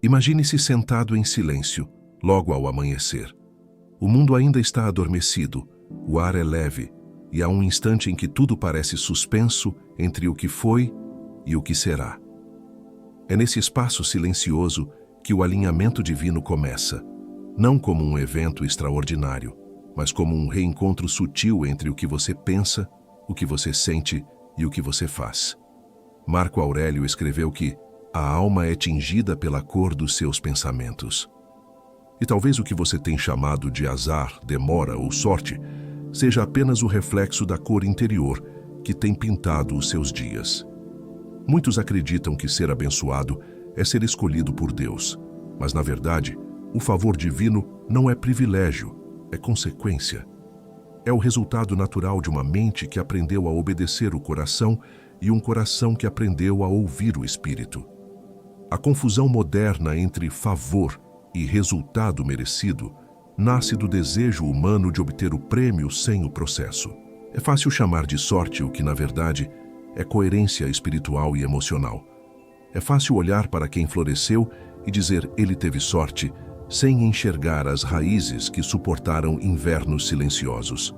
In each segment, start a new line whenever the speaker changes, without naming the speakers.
Imagine-se sentado em silêncio, logo ao amanhecer. O mundo ainda está adormecido, o ar é leve, e há um instante em que tudo parece suspenso entre o que foi e o que será. É nesse espaço silencioso que o alinhamento divino começa, não como um evento extraordinário, mas como um reencontro sutil entre o que você pensa, o que você sente e o que você faz. Marco Aurélio escreveu que a alma é tingida pela cor dos seus pensamentos. E talvez o que você tem chamado de azar, demora ou sorte seja apenas o reflexo da cor interior que tem pintado os seus dias. Muitos acreditam que ser abençoado é ser escolhido por Deus, mas na verdade, o favor divino não é privilégio, é consequência. É o resultado natural de uma mente que aprendeu a obedecer o coração e um coração que aprendeu a ouvir o espírito. A confusão moderna entre favor e resultado merecido nasce do desejo humano de obter o prêmio sem o processo. É fácil chamar de sorte o que, na verdade, é coerência espiritual e emocional. É fácil olhar para quem floresceu e dizer ele teve sorte, sem enxergar as raízes que suportaram invernos silenciosos.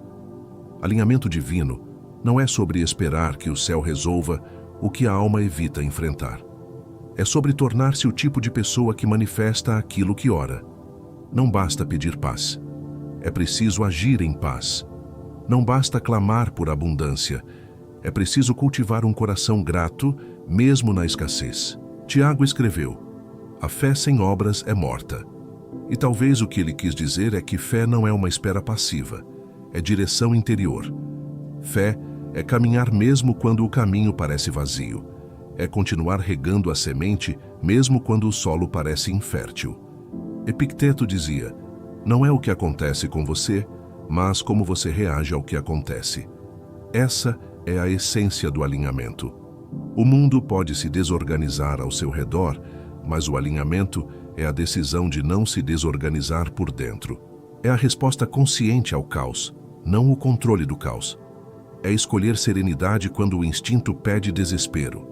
Alinhamento divino não é sobre esperar que o céu resolva o que a alma evita enfrentar. É sobre tornar-se o tipo de pessoa que manifesta aquilo que ora. Não basta pedir paz. É preciso agir em paz. Não basta clamar por abundância. É preciso cultivar um coração grato, mesmo na escassez. Tiago escreveu: a fé sem obras é morta. E talvez o que ele quis dizer é que fé não é uma espera passiva, é direção interior. Fé é caminhar mesmo quando o caminho parece vazio. É continuar regando a semente mesmo quando o solo parece infértil. Epicteto dizia: não é o que acontece com você, mas como você reage ao que acontece. Essa é a essência do alinhamento. O mundo pode se desorganizar ao seu redor, mas o alinhamento é a decisão de não se desorganizar por dentro. É a resposta consciente ao caos, não o controle do caos. É escolher serenidade quando o instinto pede desespero.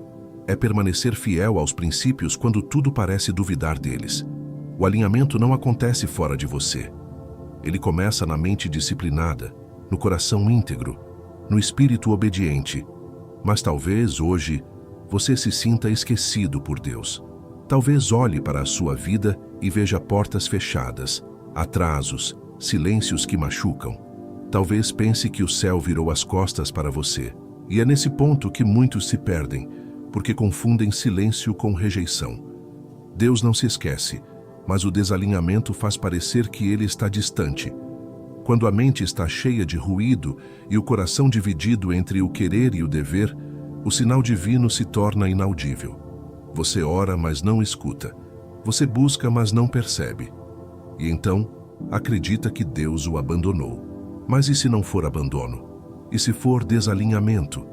É permanecer fiel aos princípios quando tudo parece duvidar deles. O alinhamento não acontece fora de você. Ele começa na mente disciplinada, no coração íntegro, no espírito obediente. Mas talvez hoje você se sinta esquecido por Deus. Talvez olhe para a sua vida e veja portas fechadas, atrasos, silêncios que machucam. Talvez pense que o céu virou as costas para você. E é nesse ponto que muitos se perdem, porque confundem silêncio com rejeição. Deus não se esquece, mas o desalinhamento faz parecer que ele está distante. Quando a mente está cheia de ruído e o coração dividido entre o querer e o dever, o sinal divino se torna inaudível. Você ora, mas não escuta. Você busca, mas não percebe. E então, acredita que Deus o abandonou. Mas e se não for abandono? E se for desalinhamento?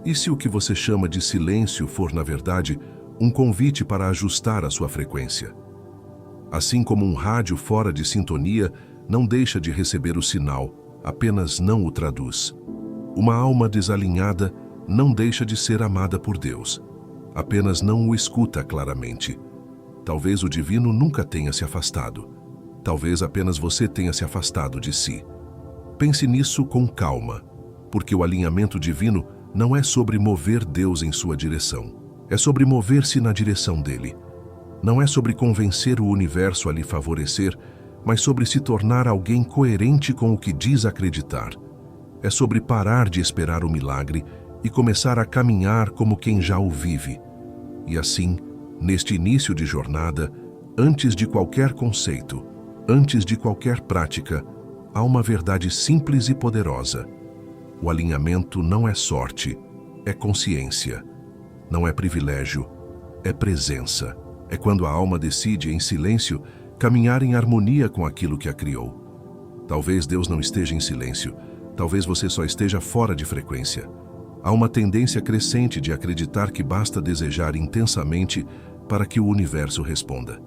E se o que você chama de silêncio for, na verdade, um convite para ajustar a sua frequência? Assim como um rádio fora de sintonia não deixa de receber o sinal, apenas não o traduz. Uma alma desalinhada não deixa de ser amada por Deus, apenas não o escuta claramente. Talvez o divino nunca tenha se afastado. Talvez apenas você tenha se afastado de si. Pense nisso com calma, porque o alinhamento divino não é sobre mover Deus em sua direção. É sobre mover-se na direção dele. Não é sobre convencer o universo a lhe favorecer, mas sobre se tornar alguém coerente com o que diz acreditar. É sobre parar de esperar o milagre e começar a caminhar como quem já o vive. E assim, neste início de jornada, antes de qualquer conceito, antes de qualquer prática, há uma verdade simples e poderosa. O alinhamento não é sorte, é consciência. Não é privilégio, é presença. É quando a alma decide, em silêncio, caminhar em harmonia com aquilo que a criou. Talvez Deus não esteja em silêncio, talvez você só esteja fora de frequência. Há uma tendência crescente de acreditar que basta desejar intensamente para que o universo responda.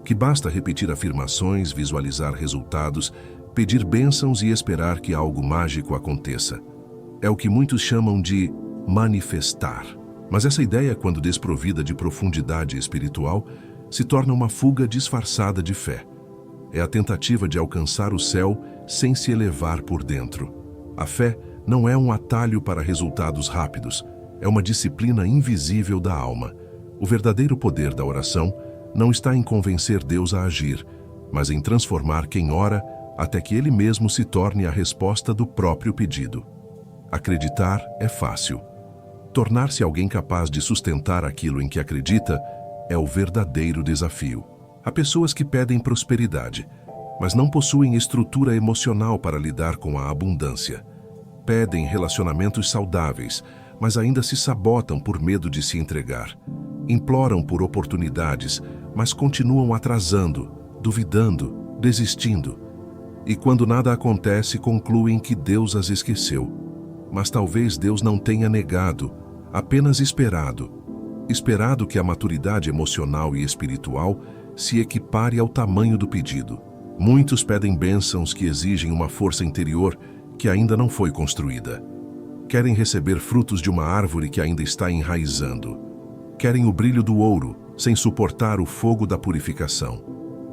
Que basta repetir afirmações, visualizar resultados, pedir bênçãos e esperar que algo mágico aconteça. É o que muitos chamam de manifestar. Mas essa ideia, quando desprovida de profundidade espiritual, se torna uma fuga disfarçada de fé. É a tentativa de alcançar o céu sem se elevar por dentro. A fé não é um atalho para resultados rápidos, é uma disciplina invisível da alma. O verdadeiro poder da oração não está em convencer Deus a agir, mas em transformar quem ora até que ele mesmo se torne a resposta do próprio pedido. Acreditar é fácil. Tornar-se alguém capaz de sustentar aquilo em que acredita é o verdadeiro desafio. Há pessoas que pedem prosperidade, mas não possuem estrutura emocional para lidar com a abundância. Pedem relacionamentos saudáveis, mas ainda se sabotam por medo de se entregar. Imploram por oportunidades, mas continuam atrasando, duvidando, desistindo. E quando nada acontece, concluem que Deus as esqueceu. Mas talvez Deus não tenha negado, apenas esperado. Esperado que a maturidade emocional e espiritual se equipare ao tamanho do pedido. Muitos pedem bênçãos que exigem uma força interior que ainda não foi construída. Querem receber frutos de uma árvore que ainda está enraizando. Querem o brilho do ouro, sem suportar o fogo da purificação.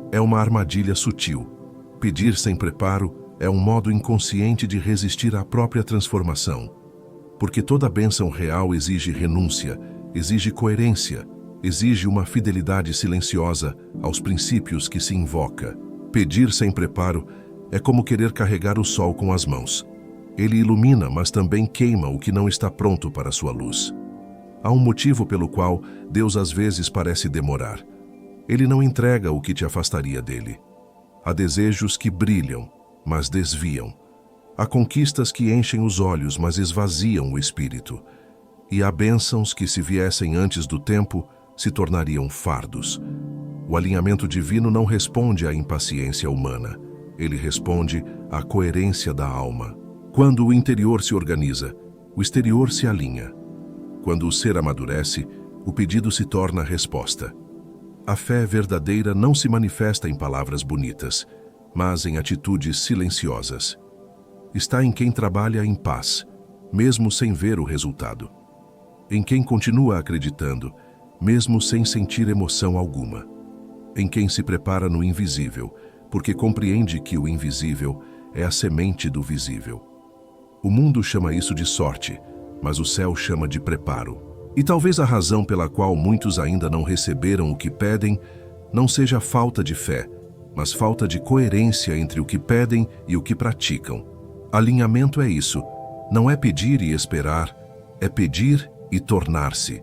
É uma armadilha sutil. Pedir sem preparo é um modo inconsciente de resistir à própria transformação. Porque toda bênção real exige renúncia, exige coerência, exige uma fidelidade silenciosa aos princípios que se invoca. Pedir sem preparo é como querer carregar o sol com as mãos. Ele ilumina, mas também queima o que não está pronto para sua luz. Há um motivo pelo qual Deus às vezes parece demorar. Ele não entrega o que te afastaria dele. Há desejos que brilham, mas desviam. Há conquistas que enchem os olhos, mas esvaziam o espírito. E há bênçãos que, se viessem antes do tempo, se tornariam fardos. O alinhamento divino não responde à impaciência humana. Ele responde à coerência da alma. Quando o interior se organiza, o exterior se alinha. Quando o ser amadurece, o pedido se torna resposta. A fé verdadeira não se manifesta em palavras bonitas, mas em atitudes silenciosas. Está em quem trabalha em paz, mesmo sem ver o resultado. Em quem continua acreditando, mesmo sem sentir emoção alguma. Em quem se prepara no invisível, porque compreende que o invisível é a semente do visível. O mundo chama isso de sorte, mas o céu chama de preparo. E talvez a razão pela qual muitos ainda não receberam o que pedem não seja falta de fé, mas falta de coerência entre o que pedem e o que praticam. Alinhamento é isso. Não é pedir e esperar, é pedir e tornar-se.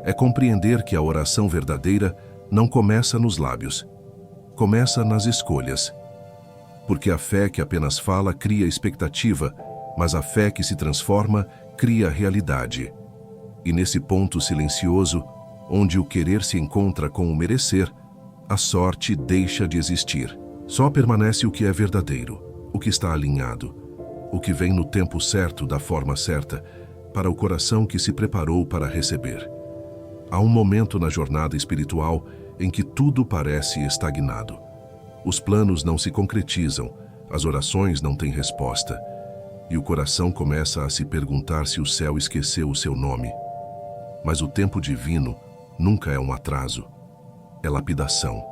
É compreender que a oração verdadeira não começa nos lábios, começa nas escolhas. Porque a fé que apenas fala cria expectativa, mas a fé que se transforma cria realidade. E nesse ponto silencioso, onde o querer se encontra com o merecer, a sorte deixa de existir. Só permanece o que é verdadeiro, o que está alinhado, o que vem no tempo certo, da forma certa, para o coração que se preparou para receber. Há um momento na jornada espiritual em que tudo parece estagnado. Os planos não se concretizam, as orações não têm resposta, e o coração começa a se perguntar se o céu esqueceu o seu nome. Mas o tempo divino nunca é um atraso, é lapidação.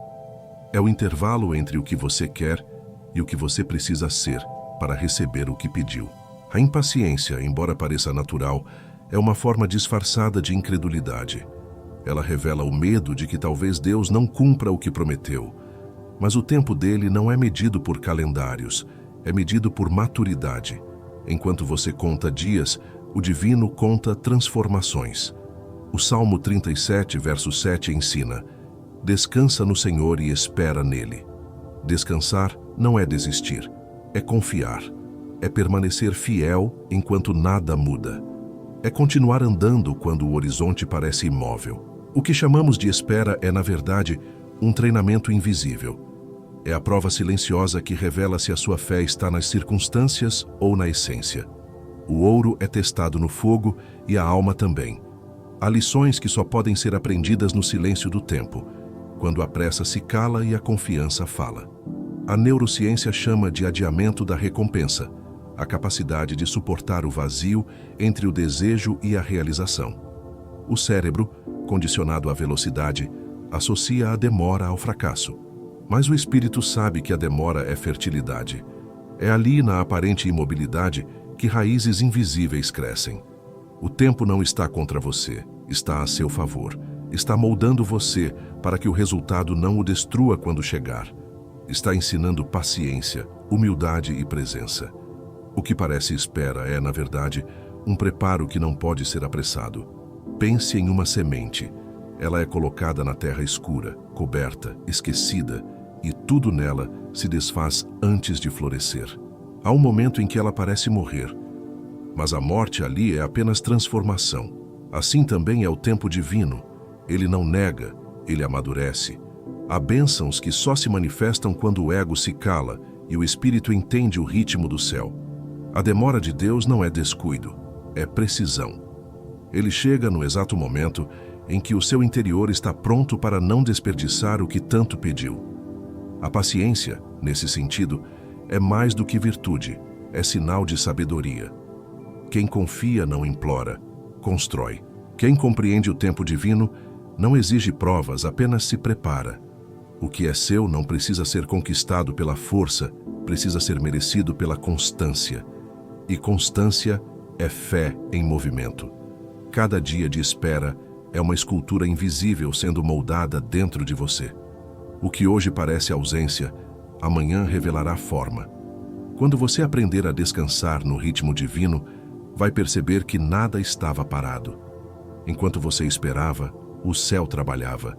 É o intervalo entre o que você quer e o que você precisa ser para receber o que pediu. A impaciência, embora pareça natural, é uma forma disfarçada de incredulidade. Ela revela o medo de que talvez Deus não cumpra o que prometeu. Mas o tempo dele não é medido por calendários, é medido por maturidade. Enquanto você conta dias, o divino conta transformações. O Salmo 37, verso 7 ensina: descansa no Senhor e espera nele. Descansar não é desistir, é confiar. É permanecer fiel enquanto nada muda. É continuar andando quando o horizonte parece imóvel. O que chamamos de espera é, na verdade, um treinamento invisível. É a prova silenciosa que revela se a sua fé está nas circunstâncias ou na essência. O ouro é testado no fogo e a alma também. Há lições que só podem ser aprendidas no silêncio do tempo, quando a pressa se cala e a confiança fala. A neurociência chama de adiamento da recompensa, a capacidade de suportar o vazio entre o desejo e a realização. O cérebro, condicionado à velocidade, associa a demora ao fracasso. Mas o espírito sabe que a demora é fertilidade. É ali, na aparente imobilidade, que raízes invisíveis crescem. O tempo não está contra você, está a seu favor. Está moldando você para que o resultado não o destrua quando chegar. Está ensinando paciência, humildade e presença. O que parece espera é, na verdade, um preparo que não pode ser apressado. Pense em uma semente. Ela é colocada na terra escura, coberta, esquecida, e tudo nela se desfaz antes de florescer. Há um momento em que ela parece morrer, mas a morte ali é apenas transformação. Assim também é o tempo divino. Ele não nega, ele amadurece. Há bênçãos que só se manifestam quando o ego se cala e o espírito entende o ritmo do céu. A demora de Deus não é descuido, é precisão. Ele chega no exato momento em que o seu interior está pronto para não desperdiçar o que tanto pediu. A paciência, nesse sentido, é mais do que virtude, é sinal de sabedoria. Quem confia não implora, constrói. Quem compreende o tempo divino não exige provas, apenas se prepara. O que é seu não precisa ser conquistado pela força, precisa ser merecido pela constância. E constância é fé em movimento. Cada dia de espera é uma escultura invisível sendo moldada dentro de você. O que hoje parece ausência, amanhã revelará forma. Quando você aprender a descansar no ritmo divino, vai perceber que nada estava parado. Enquanto você esperava, o céu trabalhava.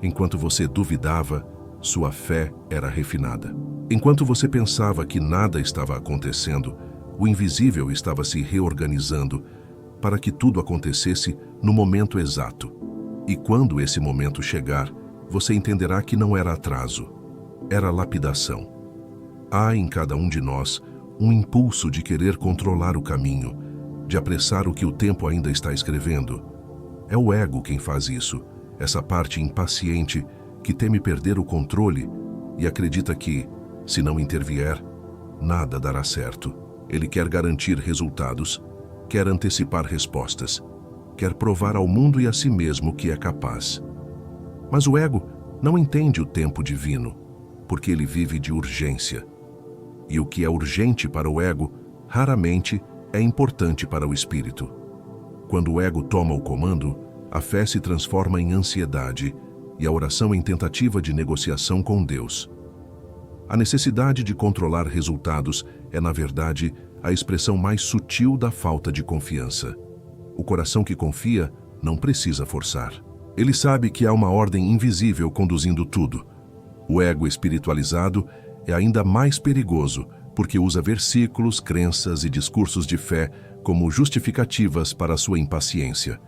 Enquanto você duvidava, sua fé era refinada. Enquanto você pensava que nada estava acontecendo, o invisível estava se reorganizando para que tudo acontecesse no momento exato. E quando esse momento chegar, você entenderá que não era atraso, era lapidação. Há em cada um de nós um impulso de querer controlar o caminho, de apressar o que o tempo ainda está escrevendo. É o ego quem faz isso, essa parte impaciente que teme perder o controle e acredita que, se não intervier, nada dará certo. Ele quer garantir resultados, quer antecipar respostas, quer provar ao mundo e a si mesmo que é capaz. Mas o ego não entende o tempo divino, porque ele vive de urgência. E o que é urgente para o ego, raramente é importante para o espírito. Quando o ego toma o comando, a fé se transforma em ansiedade e a oração em tentativa de negociação com Deus. A necessidade de controlar resultados é, na verdade, a expressão mais sutil da falta de confiança. O coração que confia não precisa forçar. Ele sabe que há uma ordem invisível conduzindo tudo. O ego espiritualizado é ainda mais perigoso porque usa versículos, crenças e discursos de fé como justificativas para sua impaciência.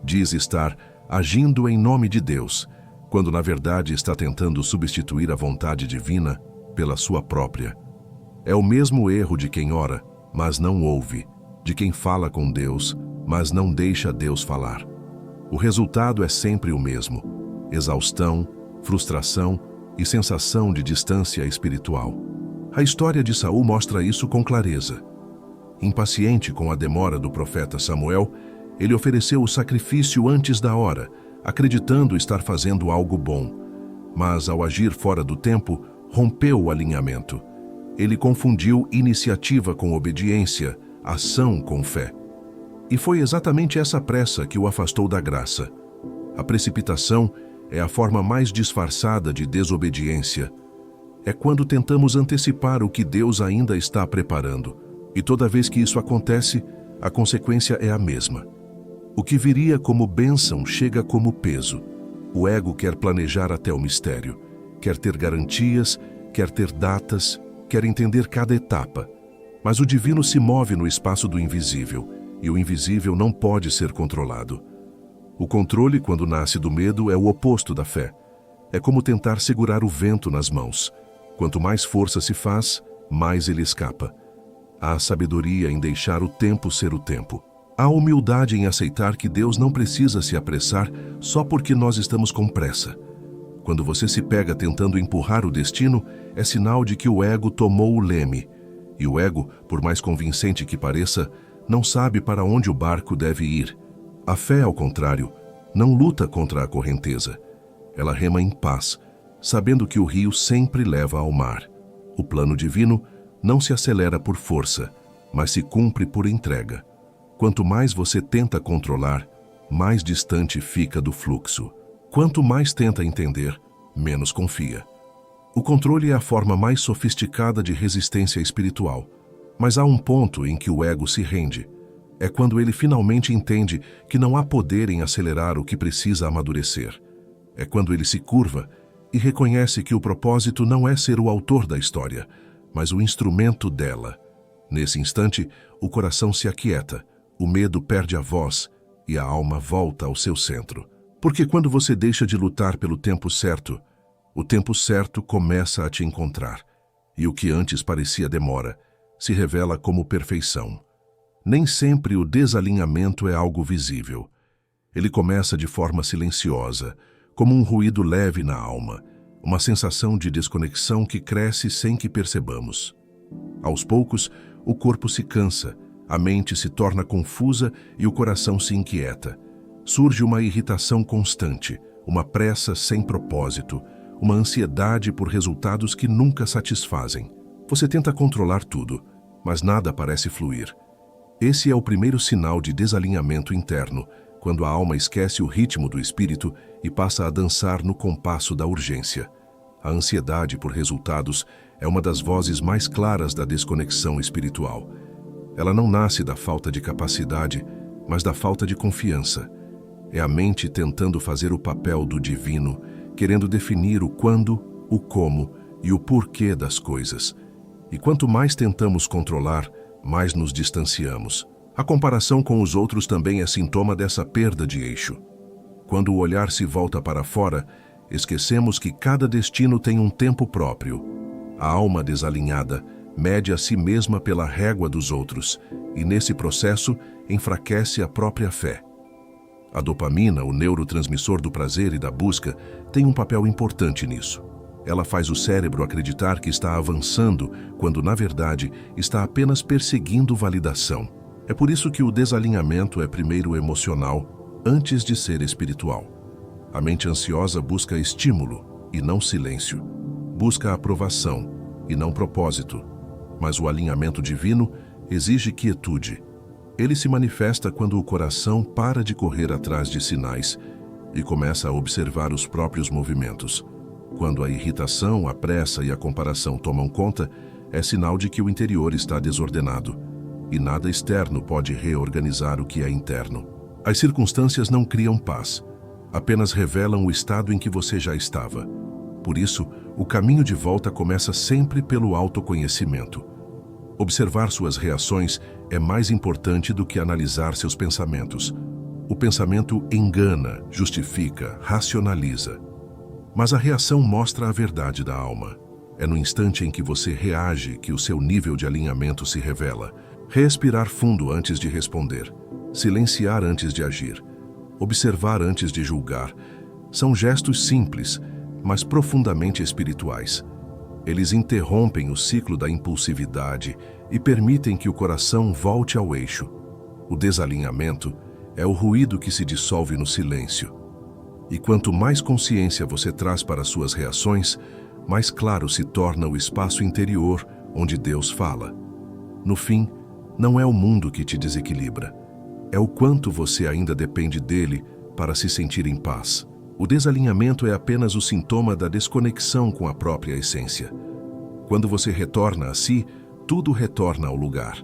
Diz estar agindo em nome de Deus, quando na verdade está tentando substituir a vontade divina pela sua própria. É o mesmo erro de quem ora, mas não ouve, de quem fala com Deus, mas não deixa Deus falar. O resultado é sempre o mesmo: exaustão, frustração e sensação de distância espiritual. A história de Saul mostra isso com clareza. Impaciente com a demora do profeta Samuel, ele ofereceu o sacrifício antes da hora, acreditando estar fazendo algo bom. Mas, ao agir fora do tempo, rompeu o alinhamento. Ele confundiu iniciativa com obediência, ação com fé. E foi exatamente essa pressa que o afastou da graça. A precipitação é a forma mais disfarçada de desobediência. É quando tentamos antecipar o que Deus ainda está preparando. E toda vez que isso acontece, a consequência é a mesma. O que viria como bênção chega como peso. O ego quer planejar até o mistério, quer ter garantias, quer ter datas, quer entender cada etapa. Mas o divino se move no espaço do invisível, e o invisível não pode ser controlado. O controle, quando nasce do medo, é o oposto da fé. É como tentar segurar o vento nas mãos. Quanto mais força se faz, mais ele escapa. Há sabedoria em deixar o tempo ser o tempo. Há humildade em aceitar que Deus não precisa se apressar só porque nós estamos com pressa. Quando você se pega tentando empurrar o destino, é sinal de que o ego tomou o leme. E o ego, por mais convincente que pareça, não sabe para onde o barco deve ir. A fé, ao contrário, não luta contra a correnteza. Ela rema em paz, sabendo que o rio sempre leva ao mar. O plano divino não se acelera por força, mas se cumpre por entrega. Quanto mais você tenta controlar, mais distante fica do fluxo. Quanto mais tenta entender, menos confia. O controle é a forma mais sofisticada de resistência espiritual, mas há um ponto em que o ego se rende. É quando ele finalmente entende que não há poder em acelerar o que precisa amadurecer. É quando ele se curva e reconhece que o propósito não é ser o autor da história, mas o instrumento dela. Nesse instante, o coração se aquieta, o medo perde a voz e a alma volta ao seu centro. Porque quando você deixa de lutar pelo tempo certo, o tempo certo começa a te encontrar, e o que antes parecia demora se revela como perfeição. Nem sempre o desalinhamento é algo visível. Ele começa de forma silenciosa, como um ruído leve na alma, uma sensação de desconexão que cresce sem que percebamos. Aos poucos, o corpo se cansa, a mente se torna confusa e o coração se inquieta. Surge uma irritação constante, uma pressa sem propósito, uma ansiedade por resultados que nunca satisfazem. Você tenta controlar tudo, mas nada parece fluir. Esse é o primeiro sinal de desalinhamento interno, quando a alma esquece o ritmo do espírito e passa a dançar no compasso da urgência. A ansiedade por resultados é uma das vozes mais claras da desconexão espiritual. Ela não nasce da falta de capacidade, mas da falta de confiança. É a mente tentando fazer o papel do divino, querendo definir o quando, o como e o porquê das coisas. E quanto mais tentamos controlar, mais nos distanciamos. A comparação com os outros também é sintoma dessa perda de eixo. Quando o olhar se volta para fora, esquecemos que cada destino tem um tempo próprio. A alma desalinhada mede a si mesma pela régua dos outros e, nesse processo, enfraquece a própria fé. A dopamina, o neurotransmissor do prazer e da busca, tem um papel importante nisso. Ela faz o cérebro acreditar que está avançando, quando, na verdade, está apenas perseguindo validação. É por isso que o desalinhamento é primeiro emocional, antes de ser espiritual. A mente ansiosa busca estímulo, e não silêncio. Busca aprovação, e não propósito. Mas o alinhamento divino exige quietude. Ele se manifesta quando o coração para de correr atrás de sinais e começa a observar os próprios movimentos. Quando a irritação, a pressa e a comparação tomam conta, é sinal de que o interior está desordenado, e nada externo pode reorganizar o que é interno. As circunstâncias não criam paz, apenas revelam o estado em que você já estava. Por isso, o caminho de volta começa sempre pelo autoconhecimento. Observar suas reações é mais importante do que analisar seus pensamentos. O pensamento engana, justifica, racionaliza. Mas a reação mostra a verdade da alma. É no instante em que você reage que o seu nível de alinhamento se revela. Respirar fundo antes de responder, silenciar antes de agir, observar antes de julgar, são gestos simples, mas profundamente espirituais. Eles interrompem o ciclo da impulsividade e permitem que o coração volte ao eixo. O desalinhamento é o ruído que se dissolve no silêncio. E quanto mais consciência você traz para suas reações, mais claro se torna o espaço interior onde Deus fala. No fim, não é o mundo que te desequilibra. É o quanto você ainda depende dele para se sentir em paz. O desalinhamento é apenas o sintoma da desconexão com a própria essência. Quando você retorna a si, tudo retorna ao lugar.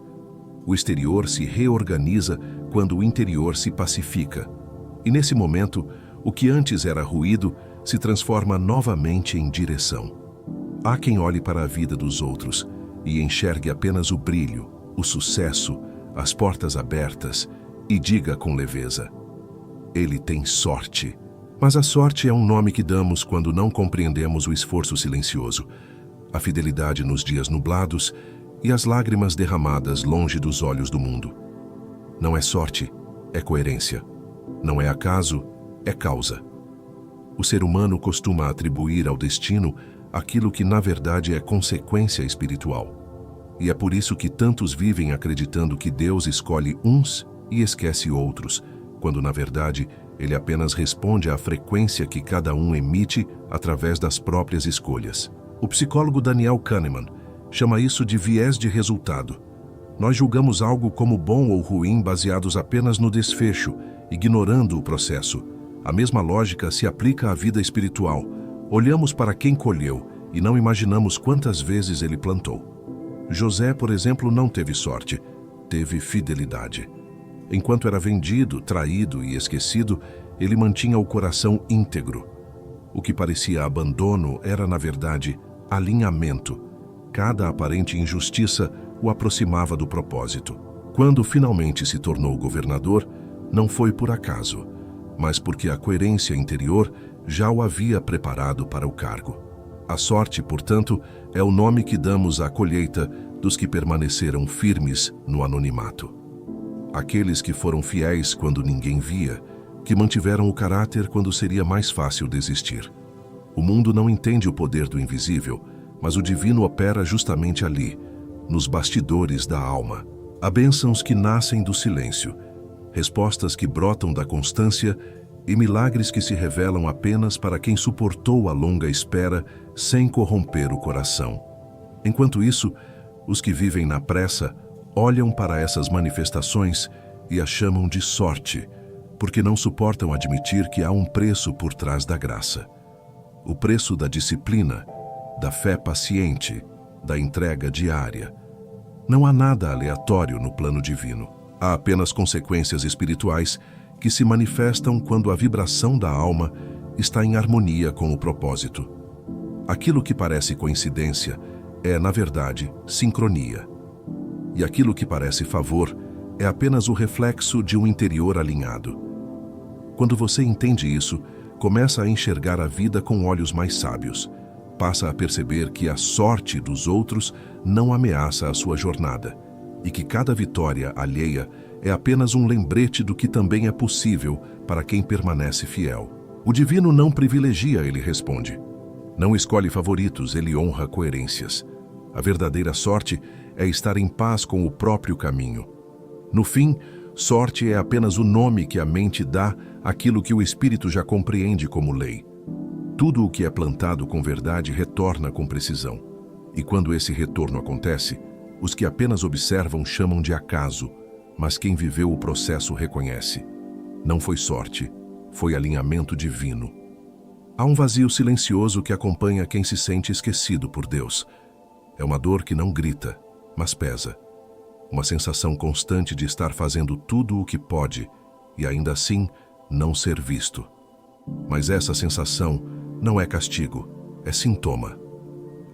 O exterior se reorganiza quando o interior se pacifica. E nesse momento, o que antes era ruído se transforma novamente em direção. Há quem olhe para a vida dos outros e enxergue apenas o brilho, o sucesso, as portas abertas e diga com leveza: ele tem sorte. Mas a sorte é um nome que damos quando não compreendemos o esforço silencioso, a fidelidade nos dias nublados e as lágrimas derramadas longe dos olhos do mundo. Não é sorte, é coerência. Não é acaso, é causa. O ser humano costuma atribuir ao destino aquilo que na verdade é consequência espiritual. E é por isso que tantos vivem acreditando que Deus escolhe uns e esquece outros, quando na verdade ele apenas responde à frequência que cada um emite através das próprias escolhas. O psicólogo Daniel Kahneman chama isso de viés de resultado. Nós julgamos algo como bom ou ruim baseados apenas no desfecho, ignorando o processo. A mesma lógica se aplica à vida espiritual. Olhamos para quem colheu e não imaginamos quantas vezes ele plantou. José, por exemplo, não teve sorte, teve fidelidade. Enquanto era vendido, traído e esquecido, ele mantinha o coração íntegro. O que parecia abandono era, na verdade, alinhamento. Cada aparente injustiça o aproximava do propósito. Quando finalmente se tornou governador, não foi por acaso, mas porque a coerência interior já o havia preparado para o cargo. A sorte, portanto, é o nome que damos à colheita dos que permaneceram firmes no anonimato. Aqueles que foram fiéis quando ninguém via, que mantiveram o caráter quando seria mais fácil desistir. O mundo não entende o poder do invisível, mas o divino opera justamente ali, nos bastidores da alma. Há bênçãos que nascem do silêncio, respostas que brotam da constância e milagres que se revelam apenas para quem suportou a longa espera sem corromper o coração. Enquanto isso, os que vivem na pressa olham para essas manifestações e as chamam de sorte, porque não suportam admitir que há um preço por trás da graça. O preço da disciplina, da fé paciente, da entrega diária. Não há nada aleatório no plano divino. Há apenas consequências espirituais que se manifestam quando a vibração da alma está em harmonia com o propósito. Aquilo que parece coincidência é, na verdade, sincronia. E aquilo que parece favor é apenas o reflexo de um interior alinhado. Quando você entende isso, começa a enxergar a vida com olhos mais sábios. Passa a perceber que a sorte dos outros não ameaça a sua jornada e que cada vitória alheia é apenas um lembrete do que também é possível para quem permanece fiel. O divino não privilegia, ele responde. Não escolhe favoritos, ele honra coerências. A verdadeira sorte é estar em paz com o próprio caminho. No fim, sorte é apenas o nome que a mente dá àquilo que o espírito já compreende como lei. Tudo o que é plantado com verdade retorna com precisão. E quando esse retorno acontece, os que apenas observam chamam de acaso, mas quem viveu o processo reconhece. Não foi sorte, foi alinhamento divino. Há um vazio silencioso que acompanha quem se sente esquecido por Deus. É uma dor que não grita, mas pesa. Uma sensação constante de estar fazendo tudo o que pode e ainda assim não ser visto. Mas essa sensação não é castigo, é sintoma.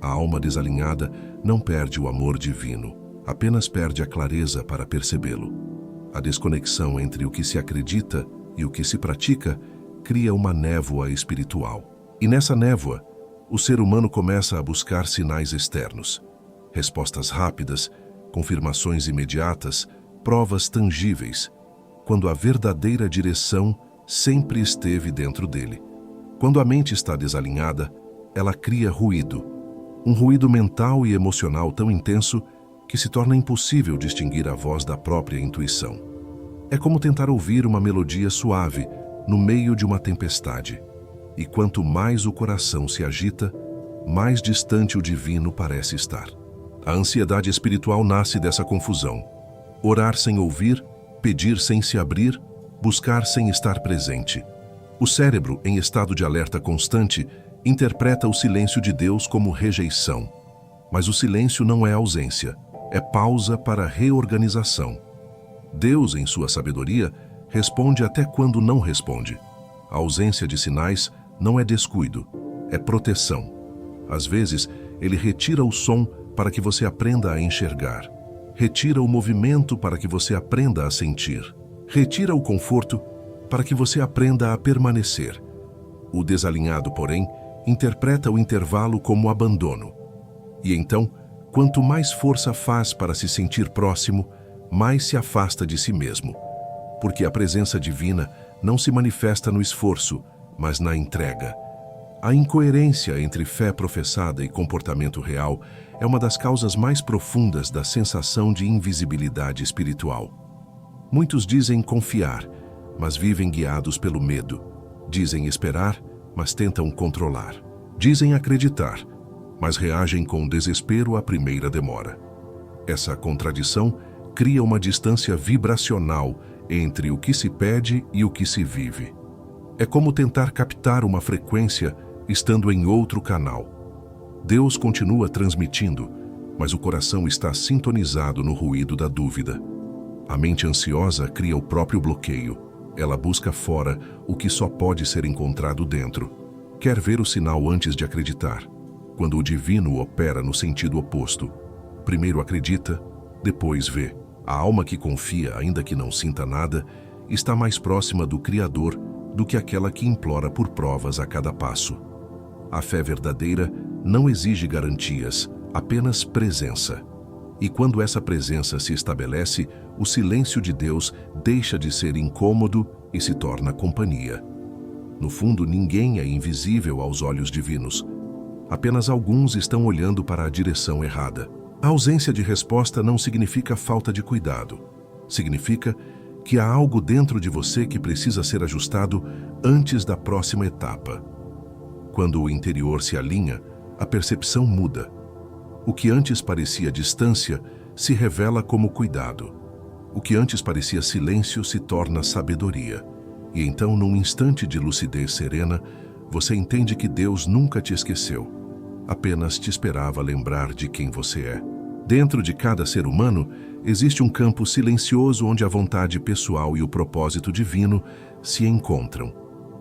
A alma desalinhada não perde o amor divino, apenas perde a clareza para percebê-lo. A desconexão entre o que se acredita e o que se pratica cria uma névoa espiritual. E nessa névoa, o ser humano começa a buscar sinais externos, respostas rápidas, confirmações imediatas, provas tangíveis, quando a verdadeira direção sempre esteve dentro dele. Quando a mente está desalinhada, ela cria ruído, um ruído mental e emocional tão intenso que se torna impossível distinguir a voz da própria intuição. É como tentar ouvir uma melodia suave no meio de uma tempestade. E quanto mais o coração se agita, mais distante o divino parece estar. A ansiedade espiritual nasce dessa confusão. Orar sem ouvir, pedir sem se abrir, buscar sem estar presente. O cérebro, em estado de alerta constante, interpreta o silêncio de Deus como rejeição. Mas o silêncio não é ausência, é pausa para reorganização. Deus, em sua sabedoria, responde até quando não responde. A ausência de sinais não é descuido, é proteção. Às vezes, ele retira o som para que você aprenda a enxergar. Retira o movimento para que você aprenda a sentir. Retira o conforto para que você aprenda a permanecer. O desalinhado, porém, interpreta o intervalo como abandono. E então, quanto mais força faz para se sentir próximo, mais se afasta de si mesmo. Porque a presença divina não se manifesta no esforço, mas na entrega. A incoerência entre fé professada e comportamento real é uma das causas mais profundas da sensação de invisibilidade espiritual. Muitos dizem confiar, mas vivem guiados pelo medo. Dizem esperar, mas tentam controlar. Dizem acreditar, mas reagem com desespero à primeira demora. Essa contradição cria uma distância vibracional entre o que se pede e o que se vive. É como tentar captar uma frequência estando em outro canal. Deus continua transmitindo, mas o coração está sintonizado no ruído da dúvida. A mente ansiosa cria o próprio bloqueio. Ela busca fora o que só pode ser encontrado dentro. Quer ver o sinal antes de acreditar, quando o divino opera no sentido oposto. Primeiro acredita, depois vê. A alma que confia, ainda que não sinta nada, está mais próxima do Criador do que aquela que implora por provas a cada passo. A fé verdadeira não exige garantias, apenas presença. E quando essa presença se estabelece, o silêncio de Deus deixa de ser incômodo e se torna companhia. No fundo, ninguém é invisível aos olhos divinos. Apenas alguns estão olhando para a direção errada. A ausência de resposta não significa falta de cuidado. Significa que há algo dentro de você que precisa ser ajustado antes da próxima etapa. Quando o interior se alinha, a percepção muda. O que antes parecia distância se revela como cuidado. O que antes parecia silêncio se torna sabedoria. E então, num instante de lucidez serena, você entende que Deus nunca te esqueceu. Apenas te esperava lembrar de quem você é. Dentro de cada ser humano, existe um campo silencioso onde a vontade pessoal e o propósito divino se encontram,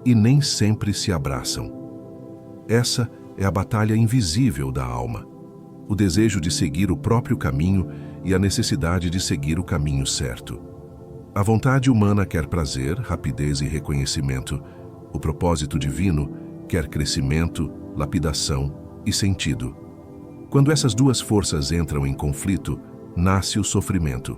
e nem sempre se abraçam. Essa é a batalha invisível da alma. O desejo de seguir o próprio caminho e a necessidade de seguir o caminho certo. A vontade humana quer prazer, rapidez e reconhecimento. O propósito divino quer crescimento, lapidação e sentido. Quando essas duas forças entram em conflito, nasce o sofrimento,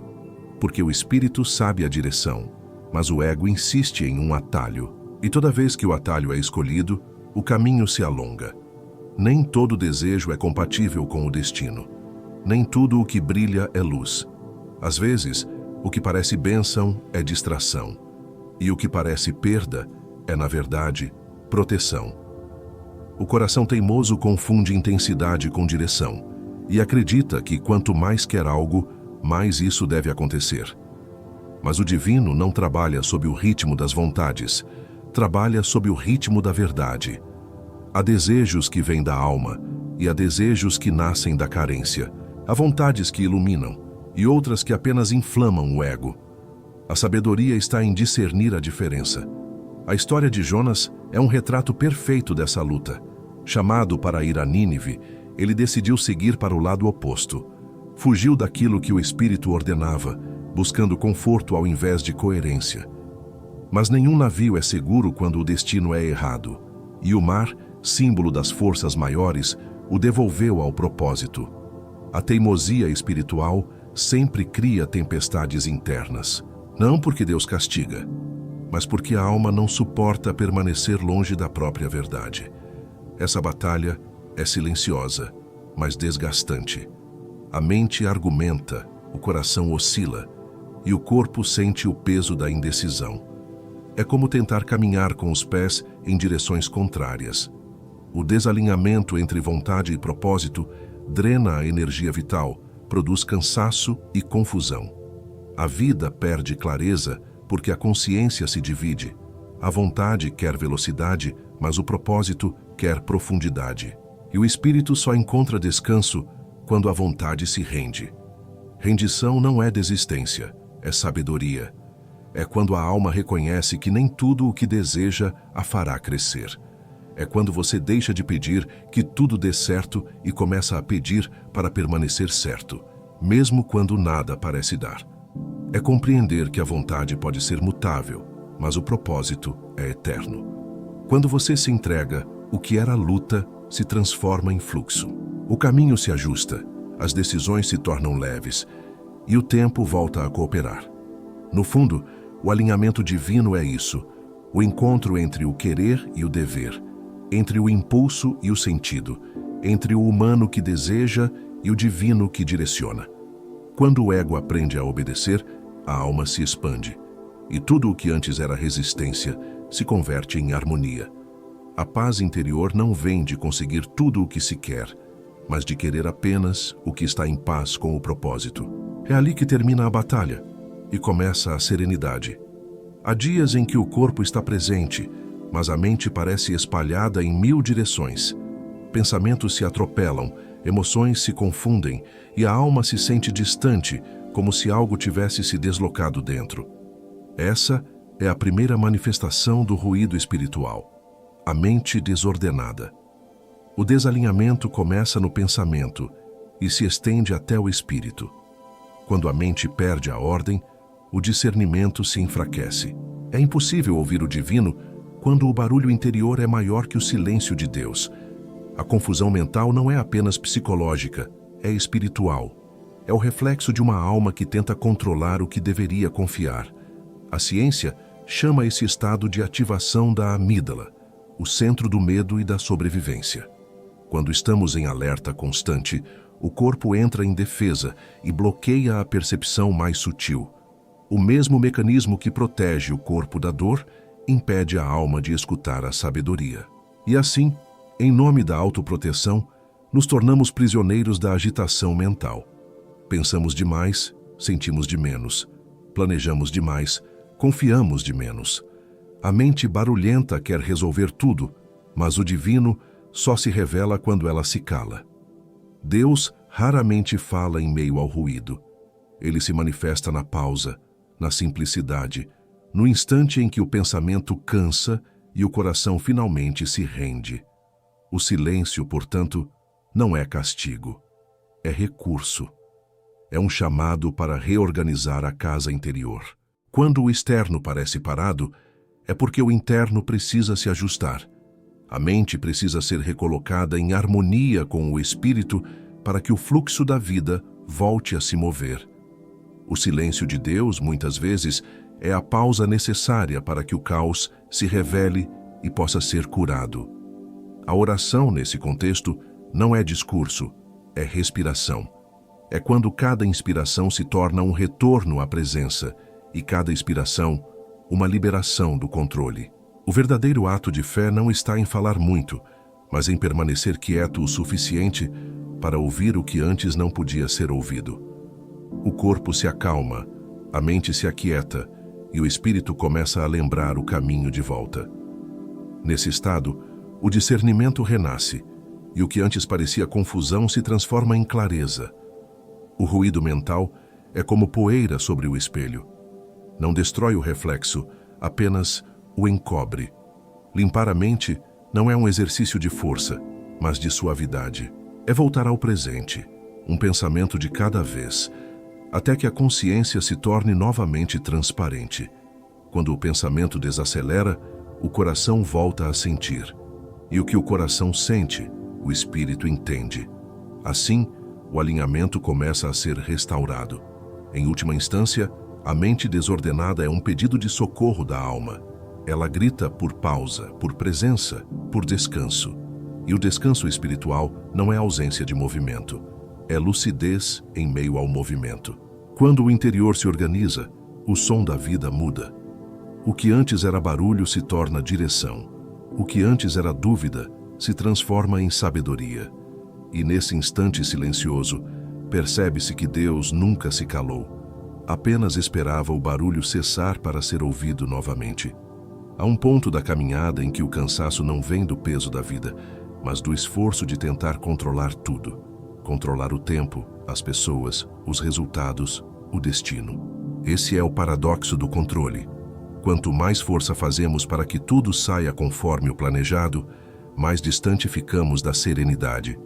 porque o espírito sabe a direção, mas o ego insiste em um atalho, e toda vez que o atalho é escolhido, o caminho se alonga. Nem todo desejo é compatível com o destino. Nem tudo o que brilha é luz. Às vezes, o que parece bênção é distração, e o que parece perda é, na verdade, proteção. O coração teimoso confunde intensidade com direção e acredita que quanto mais quer algo, mais isso deve acontecer. Mas o divino não trabalha sob o ritmo das vontades, trabalha sob o ritmo da verdade. Há desejos que vêm da alma e há desejos que nascem da carência. Há vontades que iluminam e outras que apenas inflamam o ego. A sabedoria está em discernir a diferença. A história de Jonas é um retrato perfeito dessa luta. Chamado para ir a Nínive, ele decidiu seguir para o lado oposto. Fugiu daquilo que o espírito ordenava, buscando conforto ao invés de coerência. Mas nenhum navio é seguro quando o destino é errado, e o mar, símbolo das forças maiores, o devolveu ao propósito. A teimosia espiritual sempre cria tempestades internas, não porque Deus castiga, mas porque a alma não suporta permanecer longe da própria verdade. Essa batalha é silenciosa, mas desgastante. A mente argumenta, o coração oscila, e o corpo sente o peso da indecisão. É como tentar caminhar com os pés em direções contrárias. O desalinhamento entre vontade e propósito drena a energia vital, produz cansaço e confusão. A vida perde clareza porque a consciência se divide. A vontade quer velocidade, mas o propósito quer profundidade. E o espírito só encontra descanso quando a vontade se rende. Rendição não é desistência, é sabedoria. É quando a alma reconhece que nem tudo o que deseja a fará crescer. É quando você deixa de pedir que tudo dê certo e começa a pedir para permanecer certo, mesmo quando nada parece dar. É compreender que a vontade pode ser mutável, mas o propósito é eterno. Quando você se entrega, o que era luta se transforma em fluxo. O caminho se ajusta, as decisões se tornam leves e o tempo volta a cooperar. No fundo, o alinhamento divino é isso, o encontro entre o querer e o dever, entre o impulso e o sentido, entre o humano que deseja e o divino que direciona. Quando o ego aprende a obedecer, a alma se expande. e tudo o que antes era resistência se converte em harmonia. A paz interior não vem de conseguir tudo o que se quer, mas de querer apenas o que está em paz com o propósito. É ali que termina a batalha e começa a serenidade. Há dias em que o corpo está presente, mas a mente parece espalhada em 1000 direções. Pensamentos se atropelam, emoções se confundem e a alma se sente distante, como se algo tivesse se deslocado dentro. Essa é a primeira manifestação do ruído espiritual, a mente desordenada. O desalinhamento começa no pensamento e se estende até o espírito. Quando a mente perde a ordem, o discernimento se enfraquece. É impossível ouvir o divino quando o barulho interior é maior que o silêncio de Deus. A confusão mental não é apenas psicológica, é espiritual. É o reflexo de uma alma que tenta controlar o que deveria confiar. A ciência chama esse estado de ativação da amígdala, o centro do medo e da sobrevivência. Quando estamos em alerta constante, o corpo entra em defesa e bloqueia a percepção mais sutil. O mesmo mecanismo que protege o corpo da dor impede a alma de escutar a sabedoria. E assim, em nome da autoproteção, nos tornamos prisioneiros da agitação mental. Pensamos demais, sentimos de menos. Planejamos demais, confiamos de menos. A mente barulhenta quer resolver tudo, mas o divino só se revela quando ela se cala. Deus raramente fala em meio ao ruído. Ele se manifesta na pausa, na simplicidade, no instante em que o pensamento cansa e o coração finalmente se rende. O silêncio, portanto, não é castigo, é recurso. É um chamado para reorganizar a casa interior. Quando o externo parece parado, é porque o interno precisa se ajustar. A mente precisa ser recolocada em harmonia com o espírito para que o fluxo da vida volte a se mover. O silêncio de Deus, muitas vezes, é a pausa necessária para que o caos se revele e possa ser curado. A oração, nesse contexto, não é discurso, é respiração. É quando cada inspiração se torna um retorno à presença e cada expiração, uma liberação do controle. O verdadeiro ato de fé não está em falar muito, mas em permanecer quieto o suficiente para ouvir o que antes não podia ser ouvido. O corpo se acalma, a mente se aquieta e o espírito começa a lembrar o caminho de volta. Nesse estado, o discernimento renasce e o que antes parecia confusão se transforma em clareza. O ruído mental é como poeira sobre o espelho. Não destrói o reflexo, apenas o encobre. Limpar a mente não é um exercício de força, mas de suavidade. É voltar ao presente, um pensamento de cada vez, até que a consciência se torne novamente transparente. Quando o pensamento desacelera, o coração volta a sentir. E o que o coração sente, o espírito entende. Assim, o alinhamento começa a ser restaurado. Em última instância, a mente desordenada é um pedido de socorro da alma. Ela grita por pausa, por presença, por descanso. E o descanso espiritual não é ausência de movimento, é lucidez em meio ao movimento. Quando o interior se organiza, o som da vida muda. O que antes era barulho se torna direção. O que antes era dúvida se transforma em sabedoria. E nesse instante silencioso, percebe-se que Deus nunca se calou. Apenas esperava o barulho cessar para ser ouvido novamente. Há um ponto da caminhada em que o cansaço não vem do peso da vida, mas do esforço de tentar controlar tudo. Controlar o tempo, as pessoas, os resultados, o destino. Esse é o paradoxo do controle. Quanto mais força fazemos para que tudo saia conforme o planejado, mais distante ficamos da serenidade.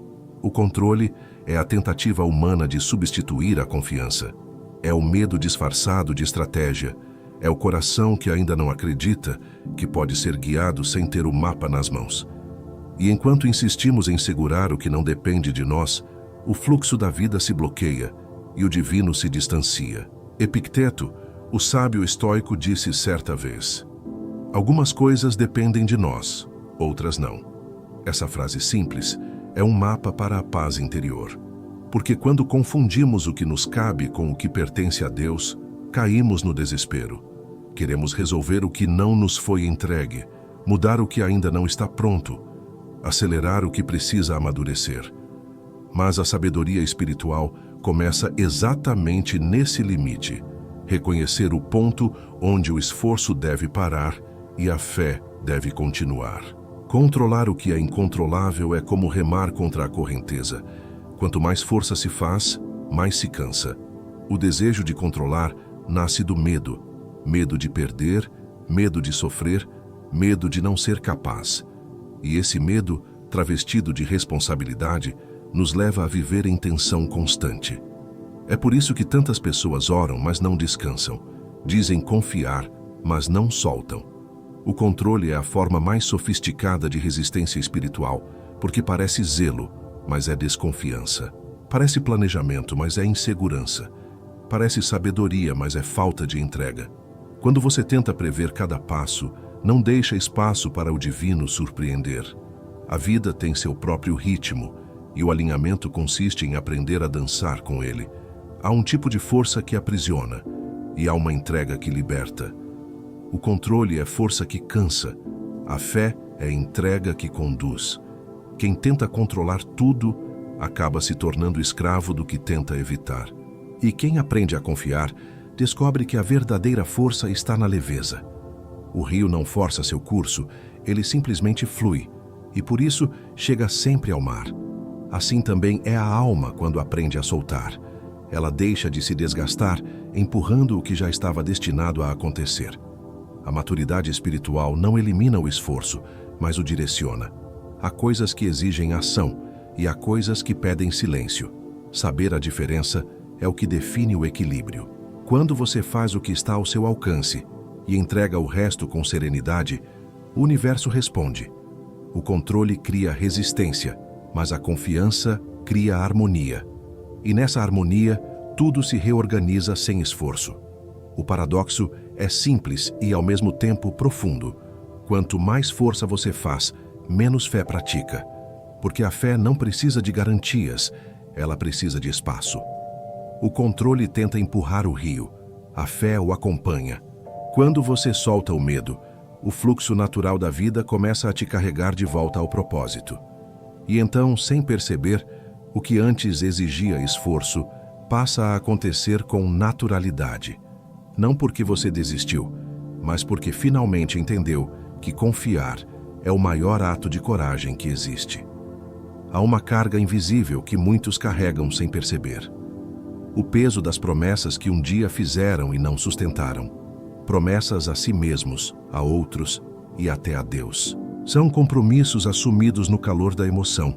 O controle é a tentativa humana de substituir a confiança. É o medo disfarçado de estratégia. É o coração que ainda não acredita que pode ser guiado sem ter o mapa nas mãos. E enquanto insistimos em segurar o que não depende de nós, o fluxo da vida se bloqueia e o divino se distancia. Epicteto, o sábio estoico, disse certa vez: algumas coisas dependem de nós, outras não. Essa frase simples é um mapa para a paz interior. Porque quando confundimos o que nos cabe com o que pertence a Deus, caímos no desespero. Queremos resolver o que não nos foi entregue, mudar o que ainda não está pronto, acelerar o que precisa amadurecer. Mas a sabedoria espiritual começa exatamente nesse limite, reconhecer o ponto onde o esforço deve parar e a fé deve continuar. Controlar o que é incontrolável é como remar contra a correnteza. Quanto mais força se faz, mais se cansa. O desejo de controlar nasce do medo. Medo de perder, medo de sofrer, medo de não ser capaz. E esse medo, travestido de responsabilidade, nos leva a viver em tensão constante. É por isso que tantas pessoas oram, mas não descansam. Dizem confiar, mas não soltam. O controle é a forma mais sofisticada de resistência espiritual, porque parece zelo, mas é desconfiança. Parece planejamento, mas é insegurança. Parece sabedoria, mas é falta de entrega. Quando você tenta prever cada passo, não deixa espaço para o divino surpreender. A vida tem seu próprio ritmo, e o alinhamento consiste em aprender a dançar com ele. Há um tipo de força que aprisiona, e há uma entrega que liberta. O controle é força que cansa, a fé é entrega que conduz. Quem tenta controlar tudo, acaba se tornando escravo do que tenta evitar. E quem aprende a confiar, descobre que a verdadeira força está na leveza. O rio não força seu curso, ele simplesmente flui, e por isso chega sempre ao mar. Assim também é a alma quando aprende a soltar. Ela deixa de se desgastar, empurrando o que já estava destinado a acontecer. A maturidade espiritual não elimina o esforço, mas o direciona. Há coisas que exigem ação e há coisas que pedem silêncio. Saber a diferença é o que define o equilíbrio. Quando você faz o que está ao seu alcance e entrega o resto com serenidade, o universo responde. O controle cria resistência, mas a confiança cria harmonia. E nessa harmonia, tudo se reorganiza sem esforço. O paradoxo é simples e, ao mesmo tempo, profundo. Quanto mais força você faz, menos fé pratica. Porque a fé não precisa de garantias, ela precisa de espaço. O controle tenta empurrar o rio, a fé o acompanha. Quando você solta o medo, o fluxo natural da vida começa a te carregar de volta ao propósito. E então, sem perceber, o que antes exigia esforço passa a acontecer com naturalidade. Não porque você desistiu, mas porque finalmente entendeu que confiar é o maior ato de coragem que existe. Há uma carga invisível que muitos carregam sem perceber. O peso das promessas que um dia fizeram e não sustentaram. Promessas a si mesmos, a outros e até a Deus. São compromissos assumidos no calor da emoção,